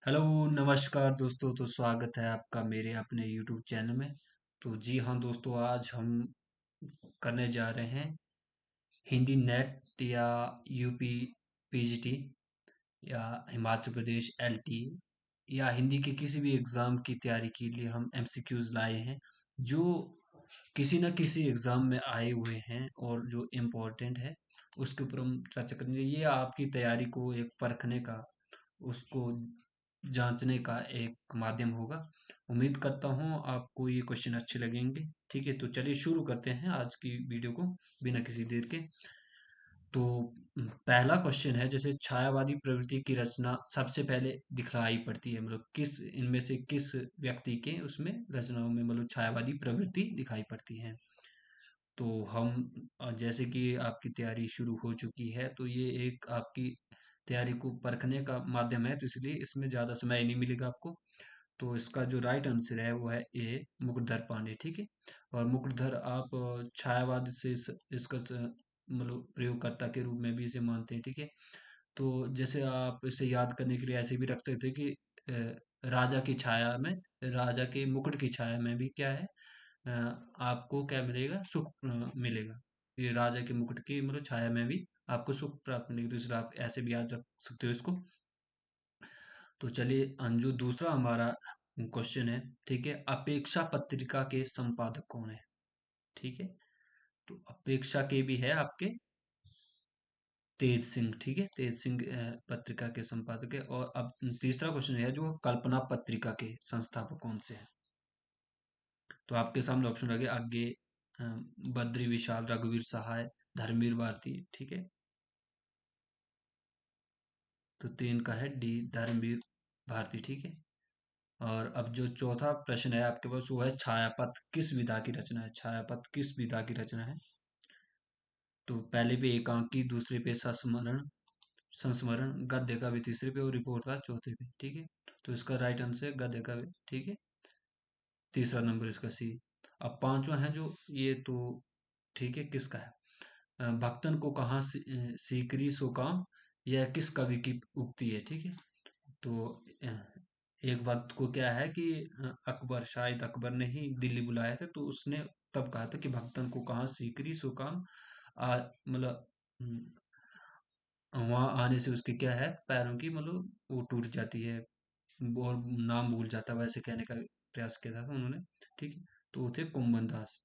Hello नमस्कार दोस्तों। तो स्वागत है आपका मेरे अपने YouTube चैनल में। तो जी हाँ दोस्तों, आज हम करने जा रहे हैं हिंदी नेट या यूपी पीजीटी या हिमाचल प्रदेश एलटी या हिंदी के किसी भी एग्ज़ाम की तैयारी के लिए हम एमसीक्यूज लाए हैं जो किसी न किसी एग्ज़ाम में आए हुए हैं और जो इम्पोर्टेंट है उसके ऊपर हम चर्चा करेंगे। ये आपकी तैयारी को एक परखने का, उसको जांचने का एक माध्यम होगा। उम्मीद करता हूँ आपको ये क्वेश्चन अच्छे लगेंगे। ठीक है, तो चलिए शुरू करते हैं आज की वीडियो को बिना किसी देर के। तो पहला क्वेश्चन है, जैसे छायावादी प्रवृत्ति की रचना सबसे पहले दिखलाई पड़ती है, मतलब किस इनमें से किस व्यक्ति के उसमें रचनाओं में मतलब छायावादी प्रवृत्ति दिखाई पड़ती है। तो हम जैसे कि आपकी तैयारी शुरू हो चुकी है तो ये एक आपकी तैयारी को परखने का माध्यम है, तो इसलिए इसमें ज़्यादा समय नहीं मिलेगा आपको। तो इसका जो राइट आंसर है वो है ए, मुकुटधर पांडे। ठीक है, और मुकुटधर आप छायावाद से इसका मतलब प्रयोगकर्ता के रूप में भी इसे मानते हैं। ठीक है, तो जैसे आप इसे याद करने के लिए ऐसे भी रख सकते हैं कि राजा की छाया में, राजा के मुकुट की छाया में भी क्या है, अ, आपको क्या मिलेगा, सुख मिलेगा। ये राजा के मुकुट की मतलब छाया में भी आपको सुख प्राप्त मिलेगी, तो इसलिए आप ऐसे भी याद रख सकते हो इसको। तो चलिए जो दूसरा हमारा क्वेश्चन है, ठीक है, अपेक्षा पत्रिका के संपादक कौन है। ठीक है, तो अपेक्षा के भी है आपके तेज सिंह। ठीक है, तेज सिंह पत्रिका के संपादक है। और अब तीसरा क्वेश्चन है, जो कल्पना पत्रिका के संस्थापक कौन से हैं। तो आपके सामने ऑप्शन लगे आगे, अ, बद्री विशाल, रघुवीर सहाय, धर्मवीर भारती। ठीक है, तो तीन का है डी, धर्मवीर भारती। ठीक है, और अब जो चौथा प्रश्न है आपके पास वो है, छायापथ किस विधा की रचना है। छायापथ किस विधा की रचना है। तो पहले पे एकांकी, दूसरे पे संस्मरण, संस्मरण गद्य का भी तीसरे पे, और रिपोर्ट का चौथे पे। ठीक है, तो इसका राइट आंसर है गद्य का भी। ठीक है, तीसरा नंबर इसका सी। अब पांचवा है जो ये तो, ठीक है, किसका है, भक्तन को कहाँ सीकरी सो काम, यह किस कवि की उक्ति है। ठीक है, तो एक वक्त को क्या है कि अकबर, शायद अकबर ने ही दिल्ली बुलाया था, तो उसने तब कहा था कि भक्तन को कहाँ सीकरी सो काम, मतलब वहां आने से उसके क्या है, पैरों की मतलब वो टूट जाती है और नाम भूल जाता है, वैसे कहने का प्रयास किया था उन्होंने। ठीक है, तो वो थे कुंभन दास।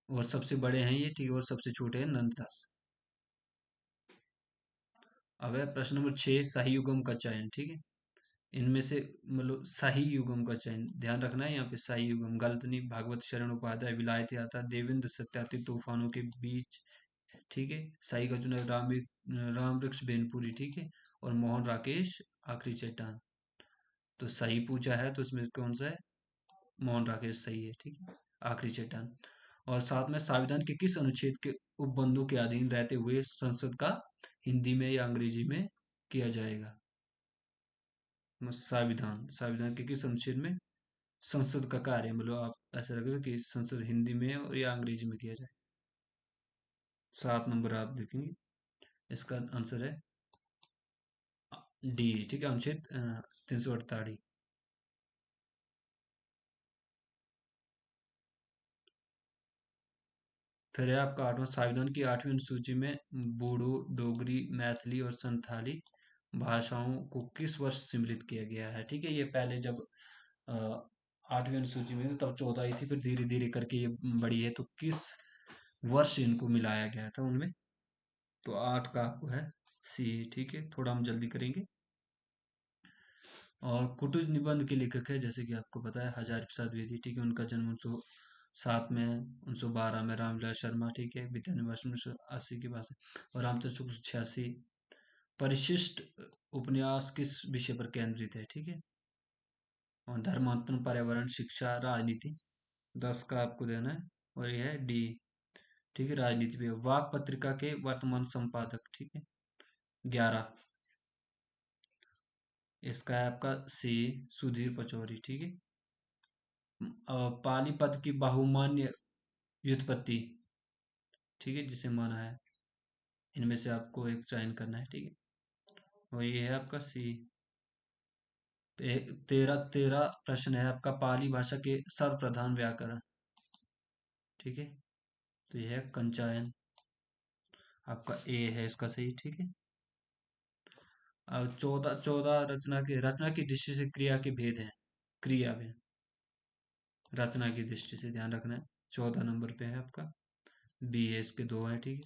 और सबसे बड़े हैं ये, ठीक है, और सबसे छोटे हैं नंददास। अब है प्रश्न नंबर 6, सही युग्म का चयन। ठीक है, इनमें से मतलब सही युग्म का चयन ध्यान रखना है, यहाँ पे सही युग्म गलत नहीं। भागवत शरण उपाध्याय, विलायत यात्रा, देवेंद्र सत्यार्थी, तूफानों के बीच। ठीक है, सही का चुनाव राम वृक्ष बेनपुरी। ठीक है, और मोहन राकेश आखिरी चट्टान। तो सही पूछा है तो इसमें कौन सा है, मोहन राकेश सही है। ठीक है, आखिरी चट्टान। और साथ में संविधान के किस अनुच्छेद के उपबंधों के अधीन रहते हुए संसद का हिंदी में या अंग्रेजी में किया जाएगा। संविधान, संविधान के किस अनुच्छेद में संसद का कार्य, मतलब आप ऐसा रख दो कि संसद हिंदी में और या अंग्रेजी में किया जाए। 7 नंबर आप देखेंगे, इसका आंसर है डी। ठीक है, अनुच्छेद 348। फिर है आपका आठवां, संविधान की 8वीं अनुसूची में बोडो, डोगरी, मैथिली और संथाली भाषाओं को किस वर्ष सम्मिलित किया गया है। ठीक है, ये पहले जब अ, 8वीं अनुसूची में थी तब 14 ही थी, फिर धीरे धीरे करके ये बढ़ी है, तो किस वर्ष इनको मिलाया गया था उनमें। तो 8 का आपको है सी। ठीक है, थोड़ा हम जल्दी करेंगे। और कुटुज निबंध के लेखक है, जैसे कि आपको पता है, हजारी प्रसाद द्विवेदी। ठीक है, उनका जन्म 1907 में, 1912 में। रामविलास शर्मा, ठीक है, विद्यानिवास 1980 के पास है। और रामचंद्र शुक्ल 86। परिशिष्ट उपन्यास किस विषय पर केंद्रित है। ठीक है, और धर्मांतरण, पर्यावरण, शिक्षा, राजनीति। 10 का आपको देना है, और यह है डी। ठीक है, राजनीति पे। वाक पत्रिका के वर्तमान संपादक। ठीक है, 11। इसका है आपका सी, सुधीर पचौरी। ठीक है, पालीपत की बहुमान्य व्युत्पत्ति। ठीक है, जिसे माना है, इनमें से आपको एक चयन करना है। ठीक है, और ये है आपका सी। तेरा तेरा प्रश्न है आपका, पाली भाषा के सर्वप्रधान व्याकरण। ठीक है, तो ये है कंचायन। आपका ए है इसका सही। ठीक है, अब चौदह चौदह रचना की दृष्टि से क्रिया के भेद हैं। क्रिया में रचना की दृष्टि से ध्यान रखना है। 14 नंबर पे है आपका, बी है, इसके दो है। ठीक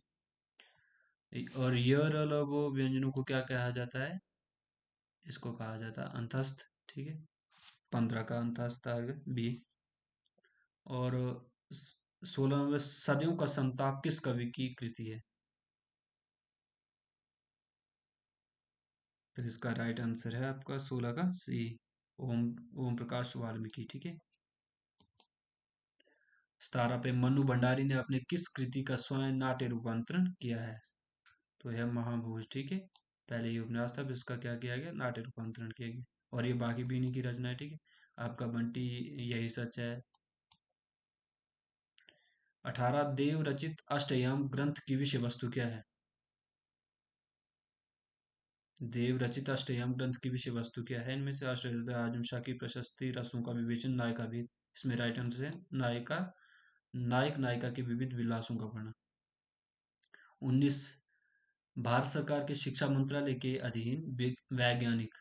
है, और य र ल वो व्यंजनों को क्या कहा जाता है? इसको कहा जाता है अंतस्थ। ठीक है, 15 का अंतस्थ आ गया बी। और 16 नंबर, सदियों का संताप किस कवि की कृति है? तो इसका राइट आंसर है आपका 16 का सी, ओम ओम प्रकाश वाल्मीकि। ठीक है, 17 पे, मनु भंडारी ने अपने किस कृति का स्वयं नाट्य रूपांतरण किया है? तो यह महाभोज। ठीक है, पहले ये उपन्यास था, फिर इसका क्या किया गया? नाट्य रूपांतरण किया गया। और ये बाकी भी इन्हीं की रचना है। ठीक है, आपका बंटी, यही सच है। 18, देव रचित अष्टयाम ग्रंथ की विषय वस्तु क्या है? देव रचित अष्टयाम ग्रंथ की विषय वस्तु क्या है? इनमें से आश्रय आजम शाह की प्रशस्ति, रसों का विवेचन, नायिका भेद। इसमें राइट आंसर है नायिका, नायक नायिका के विविध विलासों का वर्णन। 19, भारत सरकार के शिक्षा मंत्रालय के अधीन वैज्ञानिक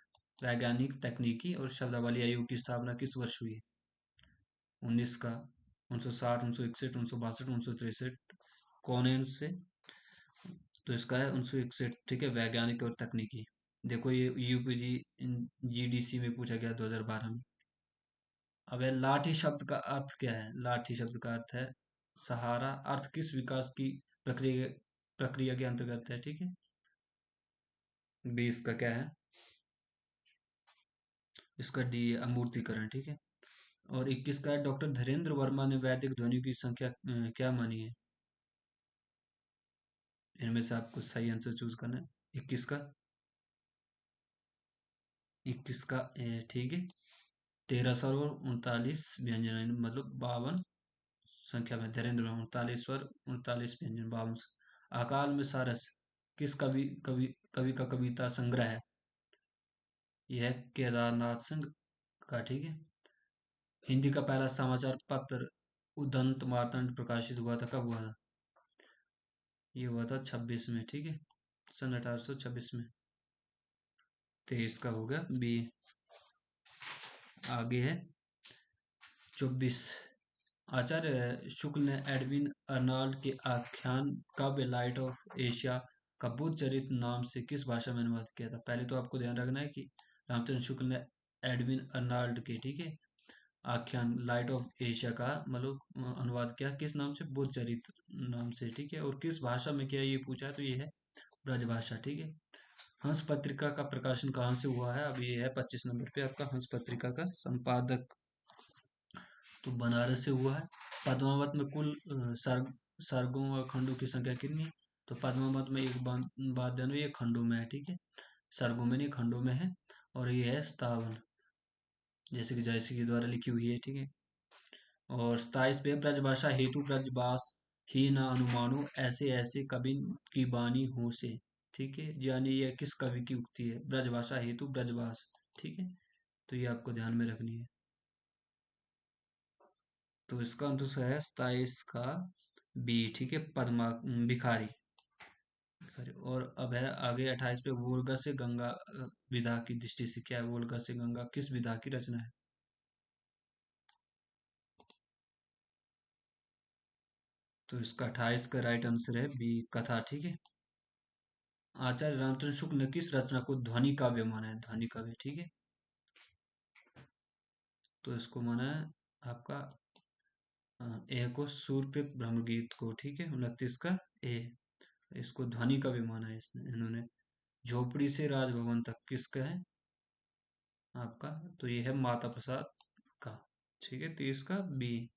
वैज्ञानिक तकनीकी और शब्दावली आयोग की स्थापना किस वर्ष हुई है? 19 का, 1960, 1961, 1962, 1963, कौन है उनसे? तो इसका है 1961। ठीक है, वैज्ञानिक और तकनीकी। देखो ये यूपीजी जीडीसी में पूछा गया 2012 में। अब है, लाठी शब्द का अर्थ क्या है? लाठी शब्द का अर्थ है सहारा। अर्थ किस विकास की प्रक्रिया प्रक्रिया के अंतर्गत है? ठीक है, 20 का क्या है? इसका डी है, अमूर्तीकरण। ठीक है, और 21 का है, डॉक्टर धीरेन्द्र वर्मा ने वैदिक ध्वनि की संख्या क्या मानी है? इनमें से आपको सही आंसर चूज करना है। 21 का, 21 का ए। ठीक है, 13 स्वर और 39 व्यंजन, मतलब 52 संख्या में धीरेन्द्र वर्मा, 39 स्वर, 39 व्यंजन, 52। अकाल में सारस किस कवि का कविता संग्रह है? यह है केदारनाथ सिंह का। ठीक है, हिंदी का पहला समाचार पत्र उदंत मार्तंड प्रकाशित हुआ था, कब हुआ था? ये हुआ था 26 में। ठीक है, सन 1826 में। 23 का हो गया बी। आगे है 24, आचार्य शुक्ल ने एडविन अर्नाल्ड के आख्यान काव्य लाइट ऑफ एशिया का बुद्ध चरित्र नाम से किस भाषा में अनुवाद किया था? पहले तो आपको ध्यान रखना है कि रामचंद्र शुक्ल ने एडविन अर्नाल्ड के, ठीक है, आख्यान लाइट ऑफ एशिया का मतलब अनुवाद किया किस नाम से? बुद्ध चरित्र नाम से। ठीक है, और किस भाषा में किया, ये पूछा है, तो ये है ब्रजभाषा। ठीक है, हंस पत्रिका का प्रकाशन कहाँ से हुआ है? अब ये है 25 नंबर पे आपका, हंस पत्रिका का संपादक तो बनारस से हुआ है। पद्मावत में कुल सर्गों और खंडों की संख्या कितनी है? तो पद्मावत में एक बात ध्यान, ये खंडों में है। ठीक है, सर्गों में नहीं, खंडों में है। और ये है 57, जैसे कि जयसी के द्वारा लिखी हुई है। ठीक है, और 27 पे, ब्रजभाषा हेतु ब्रजभाष ही ना अनुमानो, ऐसे ऐसे कवि की बानी हो से। ठीक है, यानी यह किस कवि की उक्ति है? ब्रजभाषा हेतु ब्रजभाष। ठीक है, तो ये आपको ध्यान में रखनी है। तो इसका आंसर है 27 का बी। ठीक है, पद्मा भिखारी। भिखारी। और अब है आगे 28 पे, वोल्गा से गंगा विधा की दृष्टि से क्या है? वोल्गा से गंगा किस विधा की रचना है? तो इसका 28 का राइट आंसर है बी, कथा। ठीक है, आचार्य रामचंद्र शुक्ल ने किस रचना को ध्वनि काव्य माना है? ध्वनि काव्य। ठीक है, तो इसको माना है आपका ए को, सूर्यकृत ब्रह्मगीत को। ठीक है, 29 का ए, इसको ध्वनि काव्य माना है इन्होंने। झोपड़ी से राजभवन तक किसका है आपका? तो ये है माता प्रसाद का। ठीक है, 30 का बी।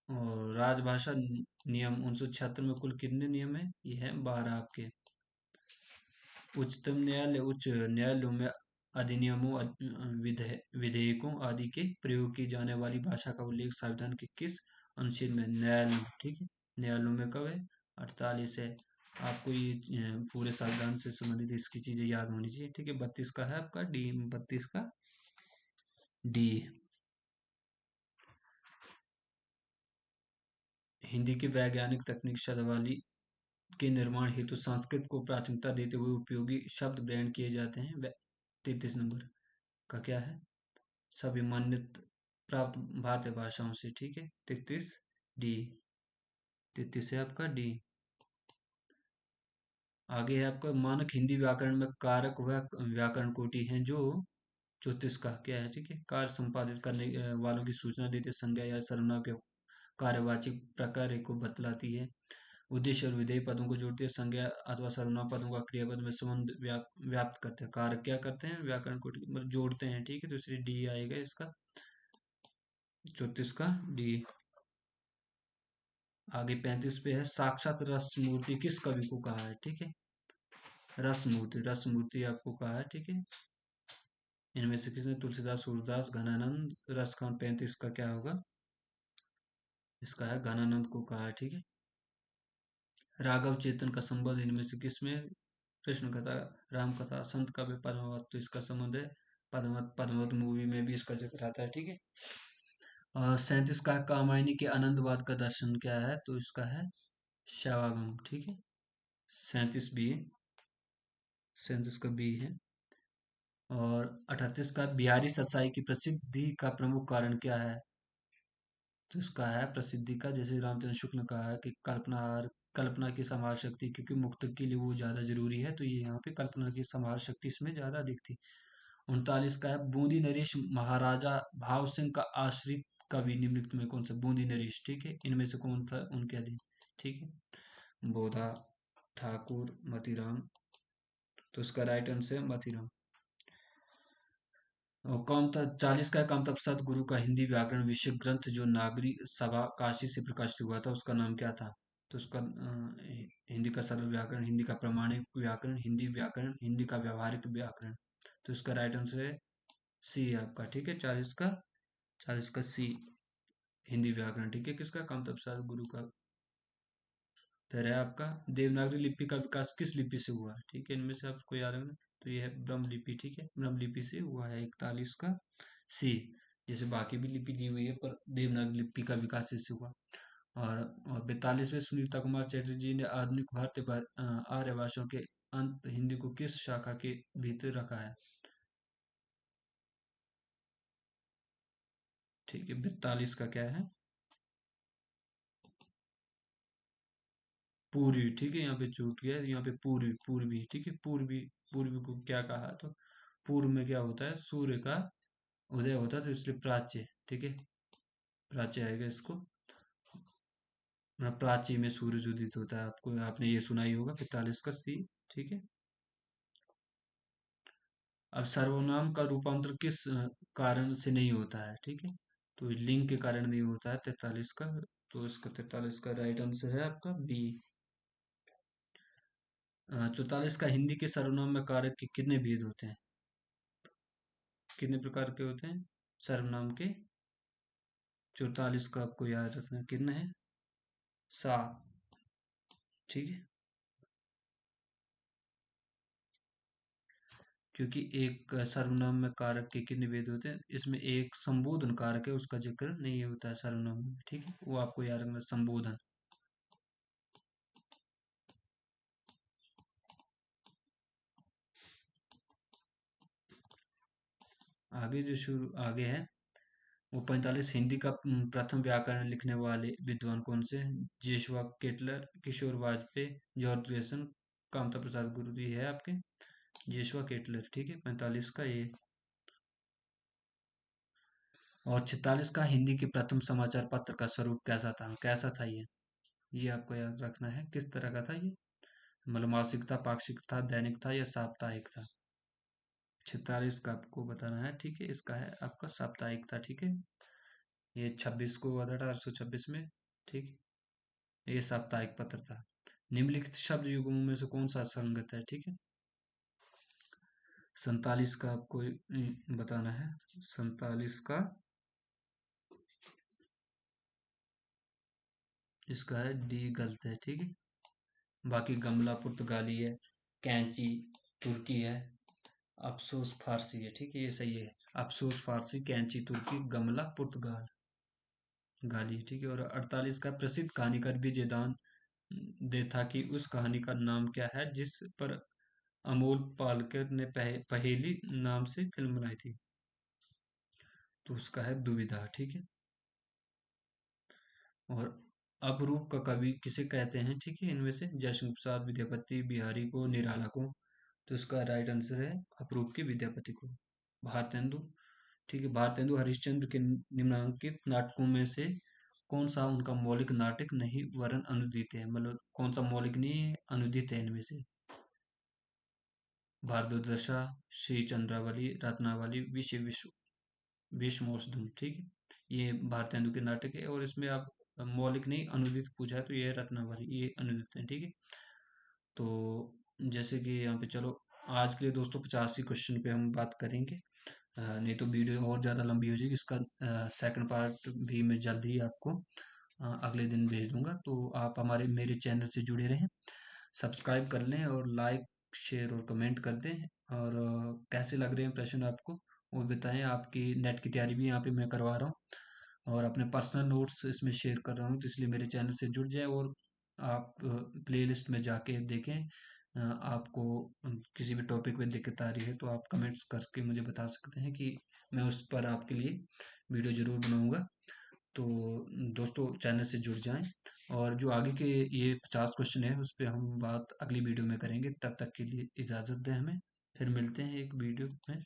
और राजभाषा नियम 1976 में कुल कितने नियम है? ये है 12 आपके। उच्चतम न्यायालय उच्च न्यायालयों में अधिनियमों, विधेयकों आदि के प्रयोग की जाने वाली भाषा का उल्लेख संविधान के किस अनुच्छेद में? न्यायालयों। ठीक है, न्यायालयों में कब है? 48 है। आपको ये पूरे संविधान से संबंधित इसकी चीजें याद होनी चाहिए। ठीक है, 32 का है आपका डी, 32 का डी। हिंदी की वैज्ञानिक तकनीक शब्दावली के निर्माण हेतु संस्कृत को प्राथमिकता देते हुए उपयोगी शब्द ग्रहण किए जाते हैं। 33 नंबर का क्या है? सभी मान्यता प्राप्त भारतीय भाषाओं से। ठीक है, 33 डी। 33 है आपका डी। आगे है आपका मानक हिंदी व्याकरण में कारक व व्याकरण कोटि हैं जो 34 का क्या है? ठीक है, कार्य संपादित करने वालों की सूचना देते संज्ञा या सर्वनाम के कार्यवाची प्रकार को बतलाती है। उद्देश्य और विधेय पदों को जोड़ती है। संज्ञा अथवा सर्वनाम पदों का क्रियापद में संबंध व्याप्त करते हैं। कारक क्या करते हैं? व्याकरण को मतलब जोड़ते हैं। ठीक है, तो इसलिए डी आएगा इसका, 34 का डी। आगे 35 पे है साक्षात रस मूर्ति किस कवि को कहा है? ठीक है, रस मूर्ति, रस मूर्ति आपको कहा है। ठीक है, इनमें से किसने? तुलसीदास, सूरदास, घनानंद। रसखान 35 का क्या होगा? इसका है घनानंद को कहा है। ठीक है, राघव चेतन का संबंध इनमें से किसमें? कृष्ण कथा, राम कथा, संत काव्य, पद्मावत। तो इसका संबंध है पद्मावत। पद्मावत मूवी में भी इसका जिक्र आता है। ठीक है, और 37 का कामायनी के आनंदवाद का दर्शन क्या है? तो इसका है शैवागम। ठीक है, 37 बी, 37 का बी है। और 38 का बिहारी सतसाई की प्रसिद्धि का प्रमुख कारण क्या है? तो इसका है प्रसिद्धि का, जैसे रामचंद्र शुक्ल ने कहा है कि कल्पना की संभार शक्ति, क्योंकि मुक्तक के लिए वो ज्यादा जरूरी है, तो ये यहाँ पे कल्पना की संभार शक्ति इसमें ज्यादा दिखती। 39 का है बूंदी नरेश महाराजा भाव सिंह का आश्रित कवि निम्नलिखित में कौन सा? बूंदी नरेश। ठीक है, इनमें से कौन था उनके अधीन? ठीक है, बोधा, ठाकुर, मतीराम। तो इसका राइट आंसर है मतीराम। और कौन था 40 का? कामतप सदगुरु का हिंदी व्याकरण विषय ग्रंथ जो नागरी सभा काशी से प्रकाशित हुआ था, उसका नाम क्या था? तो उसका हिंदी का सरल व्याकरण, हिंदी का प्रामाणिक व्याकरण, हिंदी व्याकरण, हिंदी का व्यवहारिक व्याकरण। तो इसका राइट आंसर है सी आपका। ठीक है, 40 का, 40 का सी, हिंदी व्याकरण। ठीक है, किसका? कामतप सदगुरु का। फिर है आपका देवनागरी लिपि का विकास किस लिपि से हुआ है? ठीक है, इनमें से आपको याद है ना? तो ये है ब्रह्म लिपि। ठीक है, ब्रह्म लिपि से हुआ है, 41 का सी। जैसे बाकी भी लिपि दी हुई है, पर देवनागरी लिपि का विकास इससे हुआ। और 42 में सुनीता कुमार चैटर्जी ने आधुनिक भारतीय आर्य भाषाओं के अंत हिंदी को किस शाखा के भीतर रखा है? ठीक है, 42 का क्या है? पूर्वी। ठीक है, यहाँ पे छूट गया, यहाँ पे पूर्वी, पूर्वी। ठीक है, पूर्वी, पूर्वी को क्या कहा? तो पूर्व में क्या होता है? सूर्य का उदय होता है, तो इसलिए प्राच्य। ठीक है, प्राच्य आएगा इसको। प्राची में सूरज उदित होता है, आपको आपने ये सुना ही होगा, 45 का सी। ठीक है, अब सर्वनाम का रूपांतर किस कारण से नहीं होता है? ठीक है, तो लिंग के कारण नहीं होता है, 43 का। तो इसका 43 का राइट आंसर है आपका बी। 44 का हिंदी के सर्वनाम में कारक के कितने भेद होते हैं? कितने प्रकार के होते हैं सर्वनाम के? 44 का आपको याद रखना है, कितने हैं? 7। ठीक है, क्योंकि एक सर्वनाम में कारक के कितने भेद होते हैं? इसमें एक संबोधन कारक है, उसका जिक्र नहीं होता है सर्वनाम में। ठीक है, वो आपको याद रखना, संबोधन। आगे जो शुरू आगे है वो 45 हिंदी का प्रथम व्याकरण लिखने वाले विद्वान कौन से हैं? जेशवा केटलर, किशोर वाजपेयी, जॉर्ज ग्रेसन, कामता प्रसाद गुरु जी है आपके। जेशवा केटलर। ठीक है, 45 का ये। और 46 का हिंदी के प्रथम समाचार पत्र का स्वरूप कैसा था? कैसा था ये आपको याद रखना है, किस तरह का था ये? मतलब मासिक था, पाक्षिक था, दैनिक था या साप्ताहिक था? 46 का आपको बताना है। ठीक है, इसका है आपका साप्ताहिक था। ठीक है, ये 26 को हुआ था, 1826 में। ठीक, ये साप्ताहिक पत्र था। निम्नलिखित शब्द युग्मों में से कौन सा संगत है? ठीक है, 47 का आपको बताना है। 47 का इसका है डी गलत है। ठीक है, बाकी गमला पुर्तगाली है, कैंची तुर्की है, अफसोस फारसी है। ठीक है, ये सही है। अफसोस फारसी, कैंची तुर्की, गमला पुर्तगाल गाली। ठीक है, और 48 का प्रसिद्ध कहानीकार विजय दान दे था कि उस कहानी का नाम क्या है जिस पर अमोल पालेकर ने पहेली नाम से फिल्म बनाई थी। तो उसका है दुविधा। ठीक है, और अपरूप का कवि किसे कहते हैं? ठीक है, इनमें से जयशंकर प्रसाद, विद्यापति, बिहारी को, निराला को। तो इसका राइट आंसर है अपरूप के विद्यापति को। भारतेंदु। ठीक है, भारतेंदु हरिश्चंद्र के निम्नांकित नाटकों में से कौन सा उनका मौलिक नाटक नहीं वरन अनुदित है? मतलब कौन सा मौलिक नहीं है, अनुदित है इनमें से? भारतदर्शा, श्री चंद्रावली, रत्नावली, विश्वमोसधुम। ठीक है, ये भारतेंदु के नाटक है, और इसमें आप मौलिक नहीं अनुदित पूछा है तो ये है रत्नावली, ये अनुदित है। ठीक है, तो जैसे कि यहाँ पे चलो, आज के लिए दोस्तों 85 क्वेश्चन पे हम बात करेंगे। नहीं तो वीडियो और ज़्यादा लंबी हो जाएगी। इसका सेकंड पार्ट भी मैं जल्द ही आपको अगले दिन भेज दूंगा। तो आप हमारे मेरे चैनल से जुड़े रहें, सब्सक्राइब कर लें और लाइक शेयर और कमेंट कर दें। और कैसे लग रहे हैं प्रश्न आपको वो बताएं। आपकी नेट की तैयारी भी यहाँ पे मैं करवा रहा हूँ और अपने पर्सनल नोट्स इसमें शेयर कर रहा हूँ, तो इसलिए मेरे चैनल से जुड़ जाएं। और आप प्लेलिस्ट में जाके देखें। आपको किसी भी टॉपिक में दिक्कत आ रही है तो आप कमेंट्स करके मुझे बता सकते हैं कि मैं उस पर आपके लिए वीडियो ज़रूर बनाऊंगा। तो दोस्तों चैनल से जुड़ जाएं, और जो आगे के ये 50 क्वेश्चन है उस पर हम बात अगली वीडियो में करेंगे। तब तक के लिए इजाज़त दें हमें। फिर मिलते हैं एक वीडियो में।